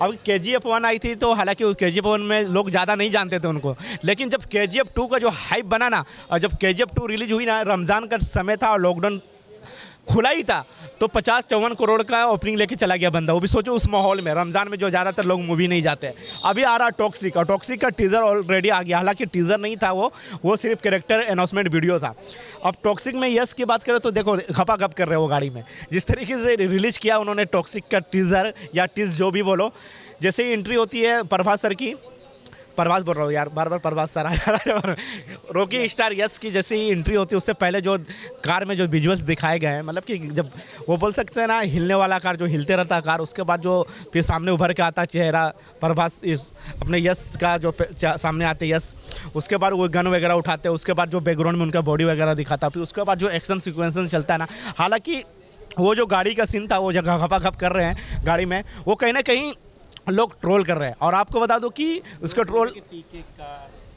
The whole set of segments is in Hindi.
अब KGF 1 आई थी तो हालांकि KGF 1 में लोग ज़्यादा नहीं जानते थे उनको, लेकिन जब KGF 2 का जो हाइप बना ना, और जब KGF 2 रिलीज हुई ना, रमज़ान का समय था और लॉकडाउन खुला ही था, तो 50-54 करोड़ का ओपनिंग लेके चला गया बंदा। वो भी सोचो उस माहौल में, रमज़ान में जो ज़्यादातर लोग मूवी नहीं जाते। अभी आ रहा टॉक्सिक, और टॉक्सिक का टीज़र ऑलरेडी आ गया। हालांकि टीज़र नहीं था, वो सिर्फ कैरेक्टर अनाउंसमेंट वीडियो था। अब टॉक्सिक में यश की बात करें तो देखो खपाखप कर रहे हो गाड़ी में, जिस तरीके से रिलीज़ किया उन्होंने टॉक्सिक का टीज़र या टीज़ जो भी बोलो। जैसे ही एंट्री होती है प्रभास सर की, प्रभास बोल रहा हूँ यार, बार बार प्रभास सर आ जा रहा है। रॉकी स्टार यश की जैसे ही एंट्री होती है, उससे पहले जो कार में जो विजुअल्स दिखाए गए हैं, मतलब कि जब वो बोल सकते हैं ना, हिलने वाला कार, जो हिलते रहता है कार, उसके बाद जो फिर सामने उभर के आता चेहरा प्रभास इस अपने यश का, जो सामने आते यश, उसके बाद वो गन वगैरह उठाते हैं, उसके बाद जो बैकग्राउंड में उनका बॉडी वगैरह दिखाता, फिर उसके बाद जो एक्शन सिक्वेंस चलता है ना, हालांकि वो जो गाड़ी का सीन था, वो जगह खपाखप कर रहे हैं गाड़ी में, वो कहीं ना कहीं लोग ट्रोल कर रहे हैं। और आपको बता दो कि उसका ट्रोल,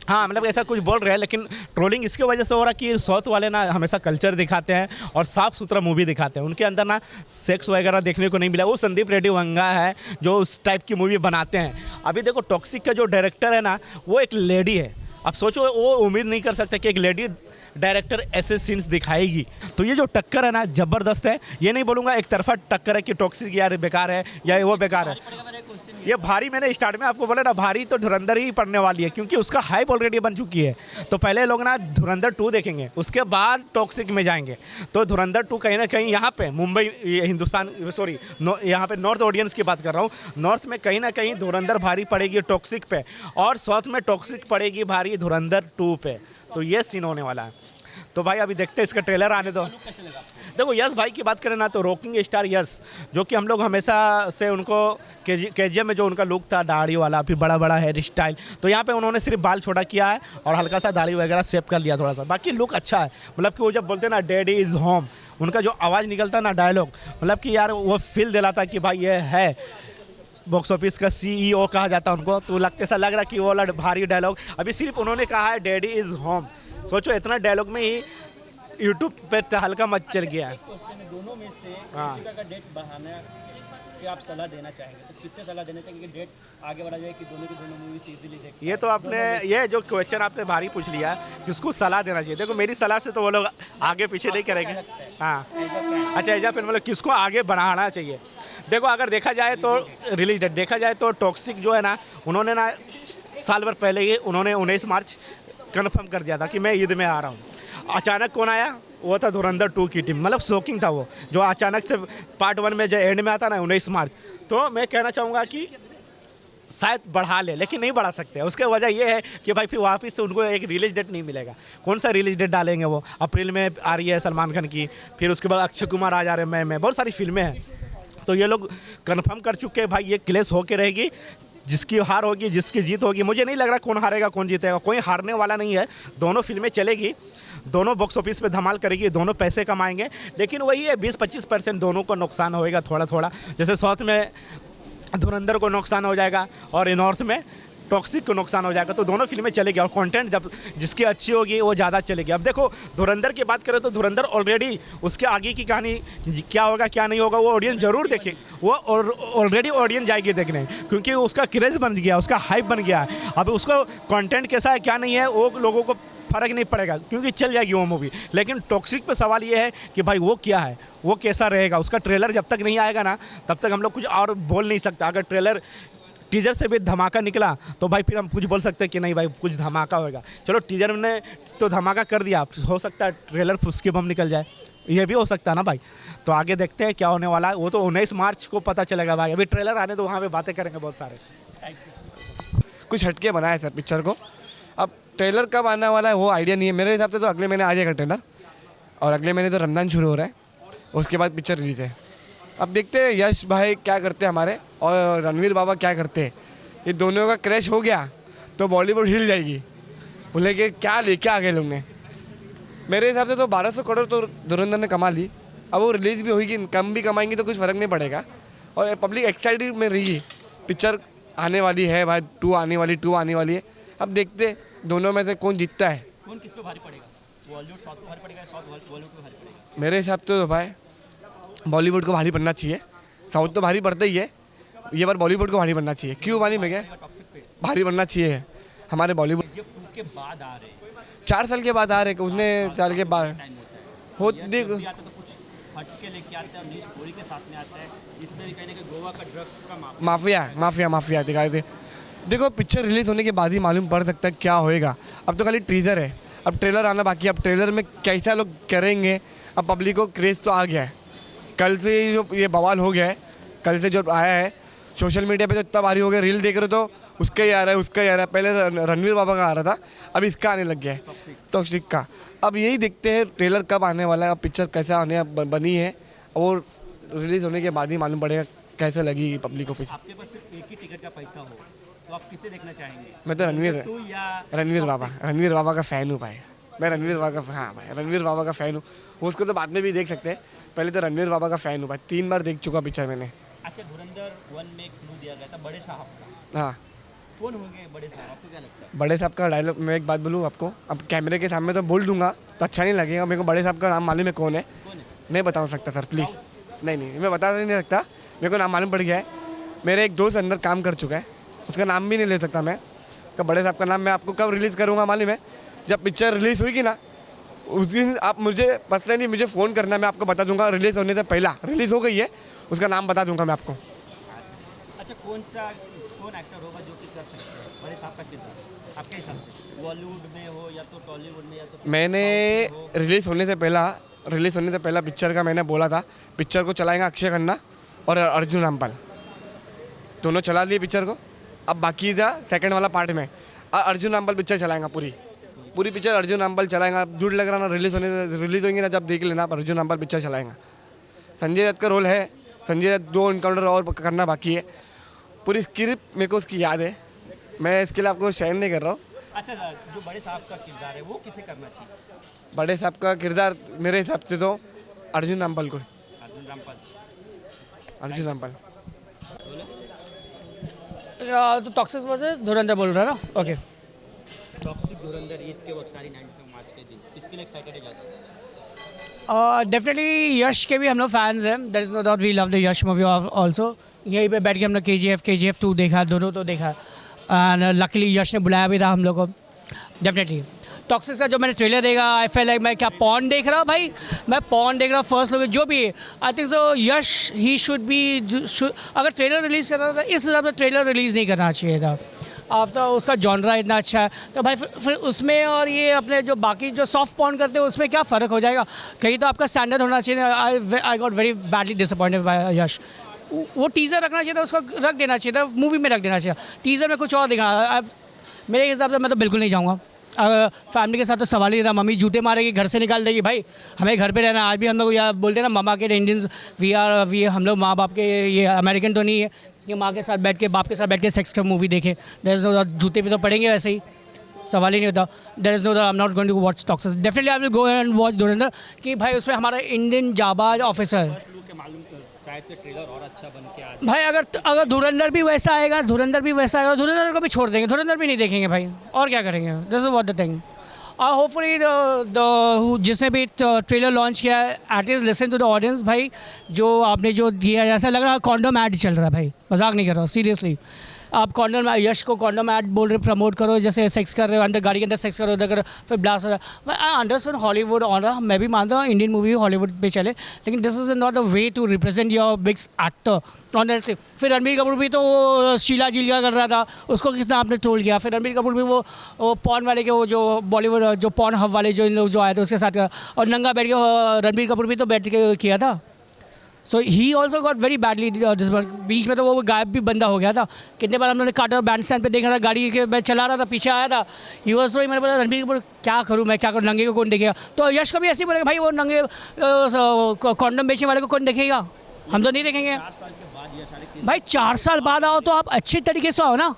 हाँ मतलब ऐसा कुछ बोल रहे हैं, लेकिन ट्रोलिंग इसके वजह से हो रहा है कि साउथ वाले ना हमेशा कल्चर दिखाते हैं और साफ़ सुथरा मूवी दिखाते हैं। उनके अंदर ना सेक्स वगैरह देखने को नहीं मिला। वो संदीप रेड्डी वंगा है जो उस टाइप की मूवी बनाते हैं। अभी देखो टॉक्सिक का जो डायरेक्टर है ना, वो एक लेडी है। अब सोचो, वो उम्मीद नहीं कर सकते कि एक लेडी डायरेक्टर ऐसे सीन्स दिखाएगी। तो ये जो टक्कर है ना, ज़बरदस्त है। ये नहीं बोलूँगा एक तरफा टक्कर है कि टॉक्सिक यार बेकार है या वो बेकार है। ये भारी, मैंने स्टार्ट में आपको बोला ना, भारी तो धुरंधर ही पड़ने वाली है, क्योंकि उसका हाइप ऑलरेडी बन चुकी है। तो पहले लोग ना धुरंधर 2 देखेंगे, उसके बाद टॉक्सिक में जाएंगे। तो धुरंधर 2 कहीं ना कहीं यहाँ पे मुंबई, हिंदुस्तान, सॉरी यहाँ पे नॉर्थ ऑडियंस की बात कर रहा हूँ, नॉर्थ में कहीं ना कहीं धुरंधर भारी पड़ेगी टॉक्सिक पे, और साउथ में टॉक्सिक पड़ेगी भारी धुरंधर 2 पे। तो ये सीन होने वाला है। तो भाई अभी देखते हैं, इसका ट्रेलर आने दो। देखो यश भाई की बात करें ना, तो रॉकिंग स्टार यश, जो कि हम लोग हमेशा से उनको KGF में जो उनका लुक था, दाढ़ी वाला, फिर बड़ा बड़ा हेयर स्टाइल, तो यहाँ पे उन्होंने सिर्फ बाल छोटा किया है और हल्का सा दाढ़ी वगैरह सेव कर लिया थोड़ा सा। बाकी लुक अच्छा है। मतलब कि वो जब बोलते हैं ना डैडी इज़ होम, उनका जो आवाज़ निकलता ना डायलॉग, मतलब कि यार वो फील दिलाता कि भाई ये है बॉक्स ऑफिस का CEO कहा जाता है उनको। तो ऐसा लग रहा कि वो वाला भारी डायलॉग, अभी सिर्फ उन्होंने कहा है डैडी इज़ होम। सोचो इतना डायलॉग में ही यूट्यूब पे हल्का मच चल गया है। दोनों में से किसी का डेट बढ़ाना कि आप सलाह देना चाहेंगे, तो किससे सलाह देना चाहेंगे कि डेट आगे बढ़ा जाए कि दोनों की दोनों मूवीज इजीली देख? ये तो आपने, ये जो क्वेश्चन आपने भारी पूछ लिया, किसको सलाह देना चाहिए। देखो मेरी सलाह से तो वो लोग आगे पीछे नहीं करेंगे। हाँ अच्छा, एजा फिर मतलब किसको आगे बढ़ाना चाहिए। देखो अगर देखा जाए तो रिलीज डेट देखा जाए तो टॉक्सिक जो है ना, उन्होंने ना साल भर पहले ही उन्होंने 19 मार्च कन्फर्म कर दिया था कि मैं ईद में आ रहा हूँ। अचानक कौन आया? वो था धुरंधर 2 की टीम। मतलब शॉकिंग था वो, जो अचानक से पार्ट 1 में जो एंड में आता ना 19 मार्च। तो मैं कहना चाहूँगा कि शायद बढ़ा ले, लेकिन नहीं बढ़ा सकते। उसके वजह ये है कि भाई फिर वापस से उनको एक रिलीज डेट नहीं मिलेगा। कौन सा रिलीज डेट डालेंगे? वो अप्रैल में आ रही है सलमान खान की, फिर उसके बाद अक्षय कुमार आ जा रहे हैं, मैं बहुत सारी फिल्में हैं। तो ये लोग कन्फर्म कर चुके हैं भाई, ये क्लेश होके रहेगी। जिसकी हार होगी, जिसकी जीत होगी, मुझे नहीं लग रहा कौन हारेगा कौन जीतेगा। कोई हारने वाला नहीं है। दोनों फिल्में चलेगी, दोनों बॉक्स ऑफिस पे धमाल करेगी, दोनों पैसे कमाएंगे। लेकिन वही है 20-25% दोनों को नुकसान होएगा थोड़ा थोड़ा। जैसे साउथ में धुरंधर को नुकसान हो जाएगा और नॉर्थ में टॉक्सिक को नुकसान हो जाएगा। तो दोनों फिल्में चलेगी और कंटेंट जब जिसकी अच्छी होगी वो ज़्यादा चलेगी। अब देखो धुरंधर की बात करें तो धुरंधर ऑलरेडी, उसके आगे की कहानी क्या होगा क्या नहीं होगा वो ऑडियंस ज़रूर देखे। वो ऑलरेडी ऑडियंस जाएगी देखने, क्योंकि उसका क्रेज़ बन गया, उसका हाइप बन गया है। अब उसको कंटेंट कैसा है क्या नहीं है वो लोगों को फ़र्क नहीं पड़ेगा, क्योंकि चल जाएगी वो मूवी। लेकिन टॉक्सिक पे सवाल ये है कि भाई वो क्या है, वो कैसा रहेगा। उसका ट्रेलर जब तक नहीं आएगा ना, तब तक हम लोग कुछ और बोल नहीं सकता। अगर ट्रेलर टीजर से भी धमाका निकला तो भाई फिर हम कुछ बोल सकते हैं कि नहीं भाई कुछ धमाका होगा। चलो टीजर ने तो धमाका कर दिया, हो सकता है ट्रेलर फुसके बम निकल जाए, ये भी हो सकता है ना भाई। तो आगे देखते हैं क्या होने वाला है। वो तो 19 मार्च को पता चलेगा भाई। अभी ट्रेलर आने तो वहाँ पे बातें करेंगे बहुत सारे। कुछ हटके बनाया सर पिक्चर को। अब ट्रेलर कब आने वाला है वो आइडिया नहीं है। मेरे हिसाब से तो अगले महीने आ जाएगा ट्रेलर, और अगले महीने तो रमज़ान शुरू हो रहा है, उसके बाद पिक्चर रिलीज़ है। अब देखते हैं यश भाई क्या करते हैं हमारे, और रणवीर बाबा क्या करते हैं। ये दोनों का क्रैश हो गया तो बॉलीवुड हिल जाएगी। बोले कि क्या लेके आ गए लोग ने। मेरे हिसाब से तो 1200 करोड़ तो धुरंधर ने कमा ली। अब वो रिलीज़ भी होगी, कम भी कमाएंगी तो कुछ फ़र्क नहीं पड़ेगा। और पब्लिक एक्साइटेड में रही, पिक्चर आने वाली है भाई, 2 आने वाली है। अब देखते दोनों में से कौन जीतता है। कौन किस पे भारी पड़ेगा? बॉलीवुड साउथ को भारी पड़ेगा, साउथ बॉलीवुड को भारी पड़ेगा? मेरे हिसाब से तो भाई बॉलीवुड को भारी पड़ना चाहिए। साउथ तो भारी पड़ता ही है, ये बार बॉलीवुड को भारी बनना चाहिए। क्यों मालूम है क्या? टॉक्सिक पे भारी बनना चाहिए हमारे बॉलीवुड। KGF 2 के बाद आ रहे हैं, 4 साल के बाद आ रहे, उसने 4 के बाद टाइम होता है हो यश देख जब भी आता है तो कुछ हट के लेके आता है और नई स्टोरी के साथ में आता है। इसमें भी कहीं ना कहीं गोवा का ड्रग्स का माफिया दिखाए थे। देखो पिक्चर रिलीज होने के बाद ही मालूम पड़ सकता है क्या होएगा। अब तो खाली टीजर है, अब ट्रेलर आना बाकी है। अब ट्रेलर में कैसा लोग करेंगे, अब पब्लिक को क्रेज़ तो आ गया है। कल से जो ये बवाल हो गया है, कल से जो आया है सोशल मीडिया पे, तो इतना भारी हो गया। रील देख रहे हो तो उसका ही आ रहा है, उसका ही आ रहा है। पहले रणवीर बाबा का आ रहा था, अब इसका आने लग गया है, टॉक्सिक का। अब यही देखते हैं ट्रेलर कब आने वाला है, अब पिक्चर कैसा आने बनी है, और रिलीज़ होने के बाद ही मालूम पड़ेगा कैसे लगेगी पब्लिक को। पिक्चर आपके पास सिर्फ एक ही टिकट का पैसा हो तो आप किसे देखना चाहेंगे? मैं तो तू या रणवीर बाबा का फ़ैन हूँ भाई। मैं रणवीर बाबा का, हाँ भाई रणवीर बाबा का फ़ैन हूँ। उसको तो बाद में भी देख सकते हैं, पहले तो रणवीर बाबा का फ़ैन हूँ भाई। 3 बार देख चुका पिक्चर मैंने। अच्छा, धुरंधर 1 में क्लू दिया गया था बड़े साहब का, हाँ, कौन होंगे बड़े साहब, आपको क्या लगता है? बड़े साहब का डायलॉग मैं एक बात बोलूँ आपको, अब कैमरे के सामने तो बोल दूंगा तो अच्छा नहीं लगेगा। मेरे को बड़े साहब का नाम मालूम है कौन है, कौन है? नहीं बता सकता सर प्लीज़। नहीं मैं बता नहीं सकता, मेरे को नाम मालूम पड़ गया है। मेरे एक दोस्त अंदर काम कर चुका है, उसका नाम भी नहीं ले सकता मैं। तो बड़े साहब का नाम मैं आपको कब रिलीज़ करूँगा मालूम है? जब पिक्चर रिलीज़ हुई ना, उस दिन आप मुझे पर्सनली मुझे फ़ोन करना, मैं आपको बता दूंगा। रिलीज़ होने से पहला, रिलीज़ हो गई है, उसका नाम बता दूंगा मैं आपको। अच्छा, कौन एक्टर होगा जो कि कर सकते हैं बड़े साहब का किरदार आपके हिसाब से? बॉलीवुड में हो या तो टॉलीवुड में या तो मैंने रिलीज़ होने से पहला पिक्चर का मैंने बोला था, पिक्चर को चलाएगा अक्षय खन्ना और अर्जुन रामपाल, दोनों चला लिए पिक्चर को। अब बाकी था सेकंड वाला पार्ट में अर्जुन रामपाल पिक्चर चलाएगा, पूरी पिक्चर अर्जुन रामपाल चलाएगा। झूठ लग रहा ना, रिलीज़ होंगे ना जब देख लेना, आप अर्जुन रामपाल पिक्चर चलाएगा। संजय दत्त का रोल है, संजय दत्त 2 इनकाउंटर और करना बाकी है। पूरी स्क्रिप्ट मेरे को उसकी याद है, मैं इसके लिए आपको शेयर नहीं कर रहा हूँ। अच्छा, जो बड़े साहब का किरदार है वो किसे करना चाहिए? बड़े साहब का किरदार मेरे हिसाब से तो अर्जुन रामपाल को, अर्जुन रामपाल। तो टॉक्सिक वर्सेस धुरंधर बोल रहा है ना? ओके। टॉक्सिक धुरंधर ईद के वक्त 19 मार्च के दिन, इसके लिए एक्साइटेड है ज़्यादा? डेफिनेटली यश के भी हम लोग फैंस हैं, that is no doubt, we love the Yash movie also. यहीं पे बैठ के हम लोग KGF 2 देखा, दोनों तो देखा, एंड लकीली यश ने बुलाया भी था हम लोग को। डेफिनेटली टॉक्सिक का जो मैंने ट्रेलर देखा, आई फील लाइक मैं क्या पॉन देख रहा हूँ भाई, मैं पॉन देख रहा हूँ फर्स्ट लुक जो भी है। I think so Yash he should be, अगर ट्रेलर रिलीज़ कर रहा था इस हिसाब से ट्रेलर रिलीज़ नहीं करना चाहिए था। आफ्टर उसका जॉनरा इतना अच्छा है तो भाई फिर उसमें और ये अपने जो बाकी जो सॉफ्ट पॉन करते हैं उसमें क्या फ़र्क हो जाएगा? कहीं तो आपका स्टैंडर्ड होना चाहिए। I got very badly disappointed by Yash. वो टीज़र रखना चाहिए था, उसको रख देना चाहिए था, मूवी में रख देना चाहिए। टीज़र में कुछ और दिखा, मेरे हिसाब से मैं तो बिल्कुल नहीं जाऊँगा। फैमिली के साथ तो सवाल ही था, मम्मी जूते मारेगी, घर से निकाल देगी। भाई हमें घर पे रहना। आज भी हम लोग या बोलते हैं ना, मामा के इंडियंस वी हम लोग माँ बाप के ये अमेरिकन तो नहीं है कि माँ के साथ बैठ के बाप के साथ बैठ के सेक्स मूवी देखें। देयर इज़ नो डाउट, जूते पे तो पड़ेंगे वैसे ही, सवाल ही नहीं होता। There is no doubt, I am not going to watch Toxic. Definitely I will go and watch Dhurandhar कि भाई उसमें हमारा इंडियन जाबाज ऑफिसर है। लोग के मालूम शायद से ट्रेलर और अच्छा बन के आ जाए। भाई अगर धुरंधर भी वैसा आएगा, धुरंधर को भी छोड़ देंगे, धुरंधर भी नहीं देखेंगे भाई, और क्या करेंगे? This is what the thing. Hopefully जिसने भी ट्रेलर लॉन्च किया है, at least listen to the audience भाई। जो आपने जो दिया, ऐसा लग रहा है कॉन्डोम ऐड चल रहा है भाई, मजाक नहीं कर रहा हूँ, सीरियसली। आप कॉन्डोम, यश को कॉन्डोम ऐड बोल रहे, प्रमोट करो, जैसे सेक्स कर रहे हो, अंदर गाड़ी के अंदर सेक्स करो, उधर करो, फिर ब्लास्ट हो जाए। आई अंडरस्टैंड हॉलीवुड ऑन रहा, मैं भी मानता हूँ इंडियन मूवी हॉलीवुड पे चले, लेकिन this is not the way to represent your big actor on that say. फिर रणबीर कपूर भी तो शीला जीलिया कर रहा था, उसको कितना आपने ट्रोल किया। फिर रणबीर कपूर भी वो पॉन वाले के, वो जो बॉलीवुड जो पॉन हब वाले जो इन लोग जो आए थे उसके साथ, और नंगा बैठ के रणबीर कपूर भी तो बैठ के किया था। So he also got very badly this बार। बीच में तो वो गायब भी बंदा हो गया था। कितने बार हम लोगों ने काटा, बैंड स्टैंड पे देखा था, गाड़ी के मैं चला रहा था, पीछे आया था, ही वॉज मैंने बोला रणबीर कपूर क्या करूँ मैं, क्या करूँ, नंगे को कौन देखेगा? तो यश को भी ऐसे ही बोलेगा भाई, वो नंगे कॉन्डम बेचने वाले को कौन देखेगा? हम तो नहीं देखेंगे 4 साल के बाद ये सारे भाई। 4 साल बाद आओ तो आप अच्छे तरीके से आओ ना।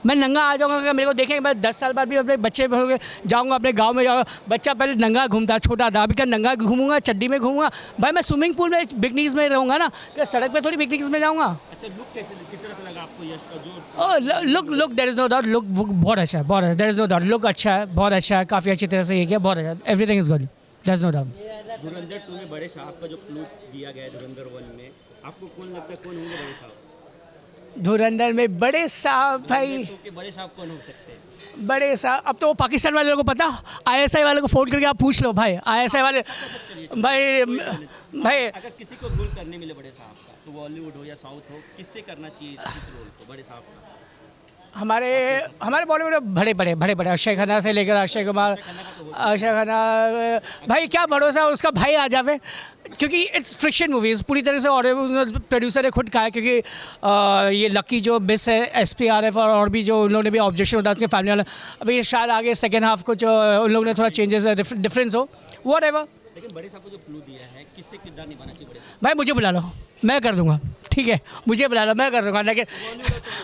मैं नंगा आ जाऊँगा, अगर मेरे को देखेंगे, मैं 10 साल बाद भी अपने बच्चे हो जाऊँगा, अपने गांव में जाऊँगा। बच्चा पहले नंगा घूमता, छोटा था, अभी क्या नंगा घूमूंगा, चड्डी में घूमूंगा भाई? मैं स्विमिंग पूल में बिकनीज में रहूँगा ना, क्या सड़क पे थोड़ी बिकनीज में जाऊँगा? अच्छा, लुक किस तरह से लगा आपको यश का? जो look there is no doubt, look बहुत अच्छा है, बहुत अच्छा, there is no doubt, look अच्छा है, बहुत अच्छा है, काफ़ी अच्छी तरह से ये किया, बहुत अच्छा, everything is good, there is no doubt. Dhurandhar 2 में बड़े साहब का जो क्लू दिया गया है धुरंधर 1 में, आपको कौन लगता है कौन होंगे बड़े साहब? धुरंधर में बड़े साहब भाई, तो के बड़े साहब कौन हो सकते हैं? बड़े साहब अब तो वो पाकिस्तान वाले लोगों को पता, आईएसआई वाले को फ़ोन करके आप पूछ लो भाई, आईएसआई वाले भाई भाई अगर किसी को रोल करने मिले बड़े साहब का, तो बॉलीवुड हो या साउथ हो, किससे करना चाहिए इस रोल को, बड़े साहब का? हमारे हमारे बॉलीवुड में बड़े बड़े अक्षय खन्ना से लेकर अक्षय कुमार, अक्षय खन्ना भाई क्या भरोसा उसका भाई आ जावे, क्योंकि इट्स फ्रिक्शन मूवीज पूरी तरह से, और प्रोड्यूसर ने खुद कहा है, क्योंकि ये लकी जो मिस है SPRF और भी जो उन लोगों ने भी ऑब्जेक्शन होता है उसके फैमिली वाला, अभी शायद आगे सेकेंड हाफ को जो उन लोगों ने थोड़ा चेंजेस डिफरेंस हो वॉट एवर। लेकिन बड़े साहब को जो क्लू दिया है, किससे किरदार निभाना चाहिए बड़े साहब? भाई मुझे बुला लो, मैं कर दूंगा, ठीक है, मुझे बुला लो मैं कर दूंगा, लेकिन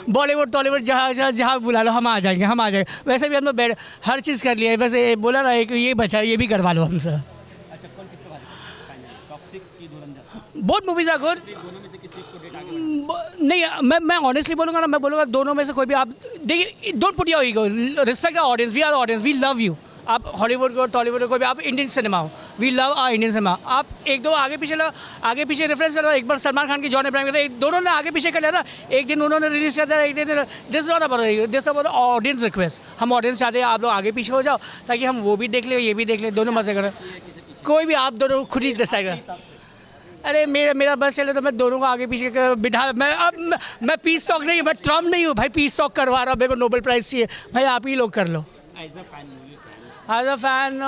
बॉलीवुड टॉलीवुड जहाँ बुला लो हम आ जाएंगे। वैसे भी हम लोग हर चीज़ कर लिया है, वैसे बोला ना एक ये बचा, ये भी करवा लो हमसे। अच्छा, कौन किस पे बात करें फाइनल, टॉक्सिक की Dhurandhar? Both movies are good. दोनों में से किसी को डेट आगे नहीं मैं ऑनेस्टली बोलूँगा ना, मैं बोलूँगा दोनों में से कोई भी आप देखिए, don't put your ego, respect our audience, we are audience, we love you. आप हॉलीवुड को टॉलीवुड को कोई भी, आप इंडियन सिनेमा हो, we love our Indian cinema. आप एक दो आगे पीछे रेफरेंस कर लो, एक बार सलमान खान की जॉन अब्राहम का दोनों ने आगे पीछे कर लिया ना, एक दिन उन्होंने रिलीज कर दिया, एक दिन this not about this about audience request. हम ऑडियंस चाहते हैं आप लोग आगे पीछे हो जाओ, ताकि हम वो भी देख लें ये भी देख लें, दोनों मजे करें। कोई भी आप दोनों खुद ही डिसाइड करें। अरे मेरा बस चले तो मैं दोनों को आगे पीछे बिठा, मैं पीस टॉक नहीं, मैं ट्रम्प नहीं हूँ भाई, पीस टॉक करवा रहा हूँ, मेरे को नोबेल प्राइज़ चाहिए भाई, आप ही लोग कर लो। As a fan as a fan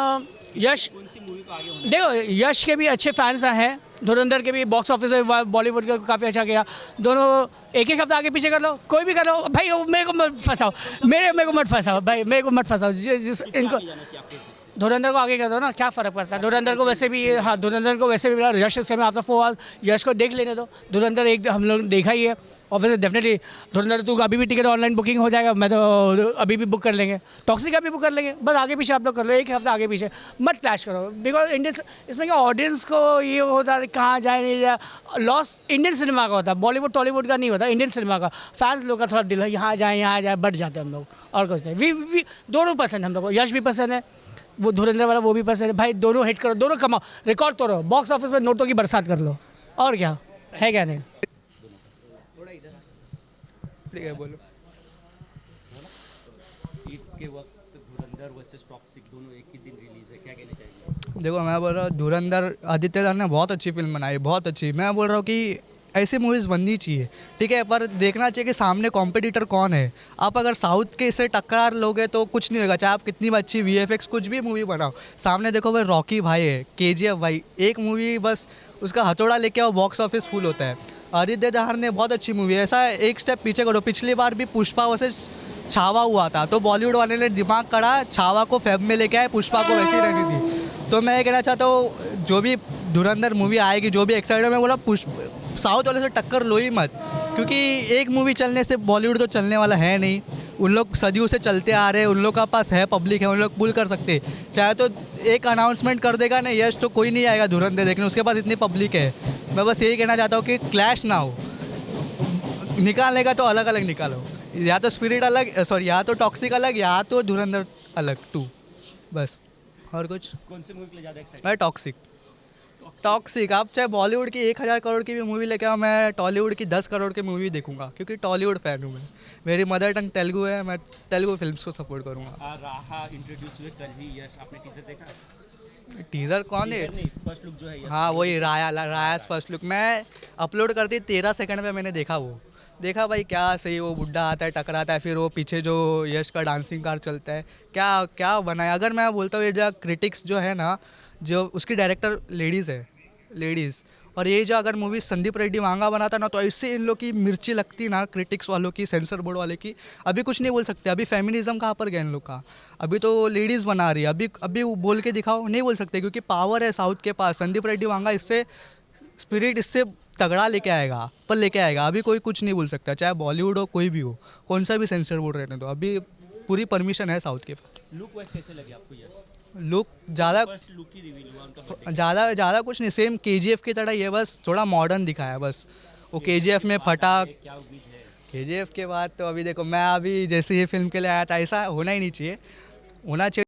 Yash, कौन सी मूवी को आगे होना? देखो यश के भी अच्छे फैंस हैं, धुरंधर के भी बॉक्स ऑफिस में बॉलीवुड का काफ़ी अच्छा किया, दोनों एक हफ्ता आगे पीछे कर लो, कोई भी कर लो भाई, मेरे को मत फंसाओ, मेरे को मत फंसाओ भाई, मेरे को मत फंसाओ, जिस इनको जाना चाहिए आपके हिसाब से? धुरंधर को आगे कर दो ना, क्या फ़र्क पड़ता है। धुरंधर को वैसे भी, हाँ धुरंधर को वैसे भी यश से मैं आफ्टर 4 आवर्स यश को देख लेने दो। धुरंधर एक हम लोग देखा ही है, ऑब्वियसली डेफिनेटली धुरंधर तू अभी भी टिकट ऑनलाइन बुकिंग हो जाएगा, मैं तो अभी भी बुक कर लेंगे, टॉक्सिक का भी बुक कर लेंगे, बस आगे पीछे आप लोग कर लो, एक हफ्ता आगे पीछे मत क्लैश करो, बिकॉज इंडियन इसमें क्या ऑडियंस को ये होता है कहाँ जाए नहीं जाए, लॉस इंडियन सिनेमा का होता है, बॉलीवुड टॉलीवुड का नहीं होता, इंडियन सिनेमा का फैंस लोग का थोड़ा दिल है यहाँ जाए बढ़ जाते हैं हम लोग, और कुछ नहीं। वी दोनों पसंद है हम लोग को, यश भी पसंद है, वो धुरंधर वाला वो भी पसंद है भाई, दोनों हिट करो, दोनों कमाओ, रिकॉर्ड तोड़ो, बॉक्स ऑफिस में नोटों की बरसात कर लो, और क्या है क्या नहीं। ठीक है बोलो। ईद के वक्त धुरंधर वर्सेस टॉक्सिक दोनों एक ही दिन रिलीज है, क्या कहना चाहिए? देखो मैं बोल रहा हूँ धुरंधर आदित्य दार ने बहुत अच्छी फिल्म बनाई, बहुत अच्छी। मैं बोल रहा हूँ कि ऐसी मूवीज़ बननी चाहिए, ठीक है, पर देखना चाहिए कि सामने कॉम्पिटिटर कौन है। आप अगर साउथ के इससे टक्कर लोगे तो कुछ नहीं होगा, चाहे आप कितनी भी अच्छी VFX कुछ भी मूवी बनाओ। सामने देखो भाई रॉकी भाई है, KGF भाई, एक मूवी बस उसका हथौड़ा लेके आओ, बॉक्स ऑफिस फुल होता है। आदित्य दार ने बहुत अच्छी मूवी है, ऐसा एक स्टेप पीछे करो, पिछली बार भी पुष्पा वर्सेस छावा हुआ था, तो बॉलीवुड वाले ने दिमाग कड़ा, छावा को फेब में लेके आए, पुष्पा को वैसी रहनी थी। तो मैं ये कहना चाहता हूँ जो भी धुरंधर मूवी आएगी, जो भी एक्साइटेड, मैं बोला साउथ वाले से टक्कर लो ही मत, क्योंकि एक मूवी चलने से बॉलीवुड तो चलने वाला है नहीं। उन लोग सदियों से चलते आ रहे हैं, उन लोग का पास है पब्लिक है, उन लोग पुल कर सकते। चाहे तो एक अनाउंसमेंट कर देगा ना यश, तो कोई नहीं आएगा धुरंधर देखने, उसके पास इतनी पब्लिक है। मैं बस यही कहना चाहता हूँ कि क्लैश ना हो, निकालने का तो अलग अलग निकालो, या तो स्पिरिट अलग, सॉरी या तो टॉक्सिक अलग, या तो धुरंधर अलग 2, बस। और कुछ कौन सी मूवी के लिए ज़्यादा एक्साइटेड? मैं टॉक्सिक आप चाहे बॉलीवुड की 1000 करोड़ की भी मूवी लेके आओ, मैं टॉलीवुड की 10 करोड़ की मूवी देखूंगा, क्योंकि टॉलीवुड फ़ैन हूँ मैं, मेरी मदर टंग तेलुगु है, मैं तेलुगु फिल्म्स को सपोर्ट करूँगा। राहा इंट्रोड्यूस हुए कल ही यश, आपने टीजर देखा? टीज़र कौन है? फर्स्ट लुक जो है यश, हाँ वही रायास फर्स्ट लुक, मैं अपलोड करती 13 सेकंड में मैंने देखा भाई क्या सही, वो बुड्ढा आता है टकराता है, फिर वो पीछे जो यश का डांसिंग कार चलता है, क्या बना है। अगर मैं बोलता हूँ ये जो क्रिटिक्स जो है ना, जो उसकी डायरेक्टर लेडीज़, और ये जो अगर मूवी संदीप रेड्डी वांगा बनाता ना, तो ऐसे इन लोग की मिर्ची लगती ना, क्रिटिक्स वालों की, सेंसर बोर्ड वाले की। अभी कुछ नहीं बोल सकते, अभी फेमिनिज्म कहाँ पर गया इन लोग का, अभी तो लेडीज़ बना रही है, अभी बोल के दिखाओ, नहीं बोल सकते, क्योंकि पावर है साउथ के पास। संदीप रेड्डी वांगा इससे स्पिरिट इससे तगड़ा लेके आएगा, अभी कोई कुछ नहीं बोल सकता, चाहे बॉलीवुड हो कोई भी हो, कौन सा भी सेंसर बोर्ड रहने दो, अभी पूरी परमिशन है साउथ के पास। लुक वाइज कैसे लगे आपको यश? लुक ज़्यादा फर्स्ट लुक ही रिवील हुआ उनका, ज़्यादा कुछ नहीं, सेम KGF की तरह, ये बस थोड़ा मॉडर्न दिखाया बस। वो KGF में फटा, क्या उम्मीद है? KGF के बाद तो अभी देखो, मैं अभी जैसे ये फिल्म के लिए आया था, ऐसा होना ही नहीं चाहिए, होना चाहिए